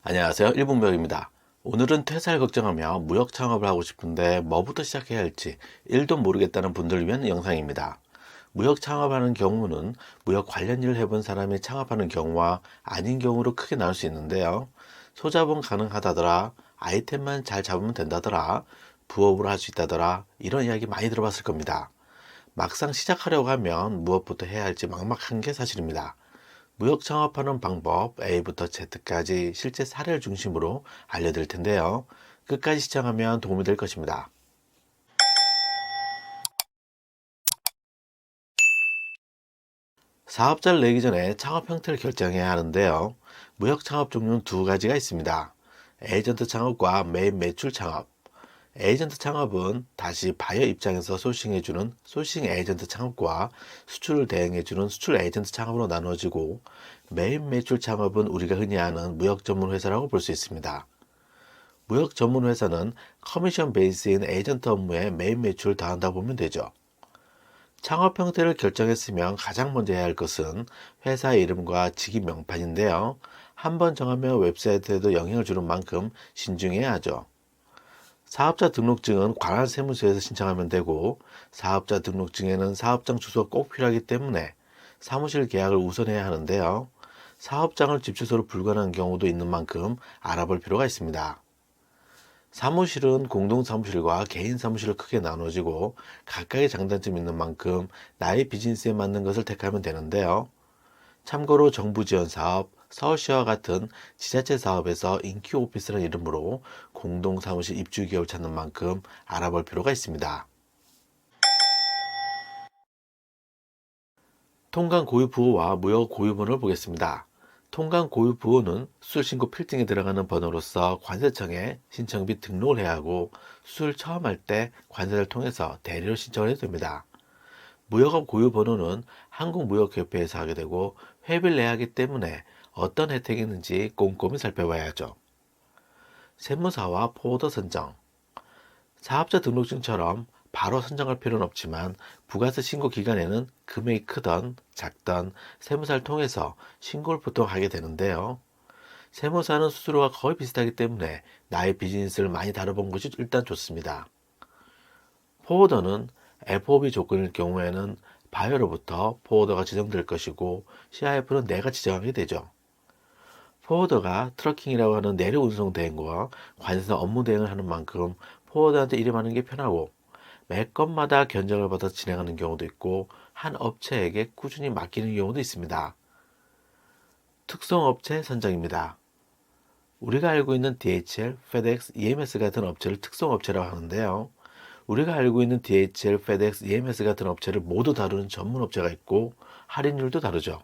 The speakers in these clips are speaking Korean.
안녕하세요. 일본무역입니다. 오늘은 퇴사를 걱정하며 무역 창업을 하고 싶은데 뭐부터 시작해야 할지 1도 모르겠다는 분들을 위한 영상입니다. 무역 창업하는 경우는 무역 관련 일을 해본 사람이 창업하는 경우와 아닌 경우로 크게 나눌 수 있는데요. 소자본 가능하다더라, 아이템만 잘 잡으면 된다더라, 부업으로 할 수 있다더라, 이런 이야기 많이 들어봤을 겁니다. 막상 시작하려고 하면 무엇부터 해야 할지 막막한 게 사실입니다. 무역 창업하는 방법 A부터 Z까지 실제 사례를 중심으로 알려드릴 텐데요. 끝까지 시청하면 도움이 될 것입니다. 사업자를 내기 전에 창업 형태를 결정해야 하는데요. 무역 창업 종류는 두 가지가 있습니다. 에이전트 창업과 메인 매출 창업. 에이전트 창업은 다시 바이어 입장에서 소싱해주는 소싱 에이전트 창업과 수출을 대행해주는 수출 에이전트 창업으로 나누어지고, 메인 매출 창업은 우리가 흔히 아는 무역 전문 회사라고 볼 수 있습니다. 무역 전문 회사는 커미션 베이스인 에이전트 업무에 메인 매출을 더한다 보면 되죠. 창업 형태를 결정했으면 가장 먼저 해야 할 것은 회사 이름과 직위 명판인데요. 한번 정하면 웹사이트에도 영향을 주는 만큼 신중해야 하죠. 사업자 등록증은 관할 세무서에서 신청하면 되고, 사업자 등록증에는 사업장 주소가 꼭 필요하기 때문에 사무실 계약을 우선해야 하는데요. 사업장을 집 주소로 불가능한 경우도 있는 만큼 알아볼 필요가 있습니다. 사무실은 공동사무실과 개인사무실로 크게 나눠지고, 각각의 장단점이 있는 만큼 나의 비즈니스에 맞는 것을 택하면 되는데요. 참고로 정부 지원 사업, 서울시와 같은 지자체 사업에서 인큐 오피스라는 이름으로 공동사무실 입주 기업을 찾는 만큼 알아볼 필요가 있습니다. 통관 고유 부호와 무역 고유 번호를 보겠습니다. 통관 고유 부호는 수술 신고 필증에 들어가는 번호로서 관세청에 신청 및 등록을 해야 하고, 수술 처음 할 때 관세를 통해서 대리로 신청을 해도 됩니다. 무역업 고유 번호는 한국무역협회에서 하게 되고, 회비를 내야 하기 때문에 어떤 혜택이 있는지 꼼꼼히 살펴봐야죠. 세무사와 포워더 선정. 사업자 등록증처럼 바로 선정할 필요는 없지만, 부가세 신고 기간에는 금액이 크던 작던 세무사를 통해서 신고를 보통 하게 되는데요. 세무사는 수수료가 거의 비슷하기 때문에 나의 비즈니스를 많이 다뤄본 것이 일단 좋습니다. 포워더는 FOB 조건일 경우에는 바이어로부터 포워더가 지정될 것이고, CIF는 내가 지정하게 되죠. 포워더가 트러킹이라고 하는 내륙 운송 대행과 관세사 업무 대행을 하는 만큼 포워더한테 일임하는 게 편하고, 매 건마다 견적을 받아 진행하는 경우도 있고, 한 업체에게 꾸준히 맡기는 경우도 있습니다. 특성업체 선정입니다. 우리가 알고 있는 DHL, FedEx, EMS 같은 업체를 특성업체라고 하는데요. 우리가 알고 있는 DHL, FedEx, EMS 같은 업체를 모두 다루는 전문 업체가 있고, 할인율도 다르죠.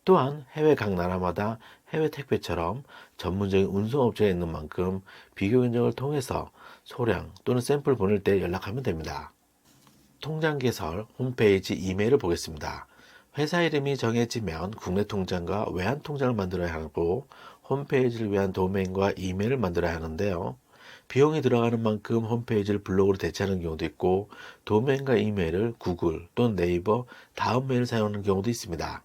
또한 해외 각 나라마다 해외 택배처럼 전문적인 운송업체가 있는 만큼 비교 견적을 통해서 소량 또는 샘플 보낼 때 연락하면 됩니다. 통장 개설, 홈페이지, 이메일을 보겠습니다. 회사 이름이 정해지면 국내 통장과 외환 통장을 만들어야 하고, 홈페이지를 위한 도메인과 이메일을 만들어야 하는데요. 비용이 들어가는 만큼 홈페이지를 블로그로 대체하는 경우도 있고, 도메인과 이메일을 구글 또는 네이버, 다음메일을 사용하는 경우도 있습니다.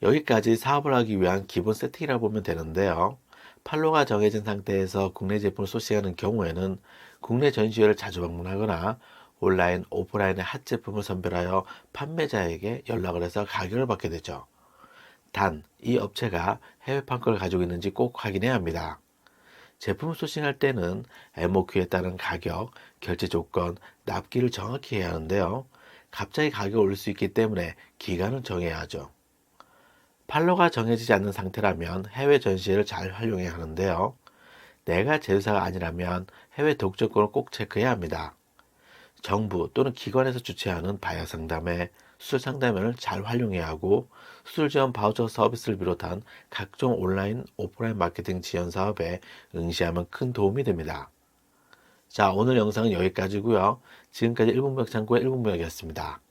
여기까지 사업을 하기 위한 기본 세팅이라 보면 되는데요. 판로가 정해진 상태에서 국내 제품을 소싱하는 경우에는 국내 전시회를 자주 방문하거나 온라인, 오프라인의 핫 제품을 선별하여 판매자에게 연락을 해서 가격을 받게 되죠. 단, 이 업체가 해외 판권을 가지고 있는지 꼭 확인해야 합니다. 제품을 소싱할 때는 MOQ에 따른 가격, 결제 조건, 납기를 정확히 해야 하는데요. 갑자기 가격을 올릴 수 있기 때문에 기간을 정해야 하죠. 판로가 정해지지 않는 상태라면 해외 전시회를 잘 활용해야 하는데요. 내가 제휴사가 아니라면 해외 독점권을 꼭 체크해야 합니다. 정부 또는 기관에서 주최하는 바이어 상담회, 수출 상담회를 잘 활용해야 하고, 수출 지원 바우처 서비스를 비롯한 각종 온라인, 오프라인 마케팅 지원 사업에 응시하면 큰 도움이 됩니다. 자, 오늘 영상은 여기까지고요. 지금까지 일본무역창고의 일본무역이었습니다.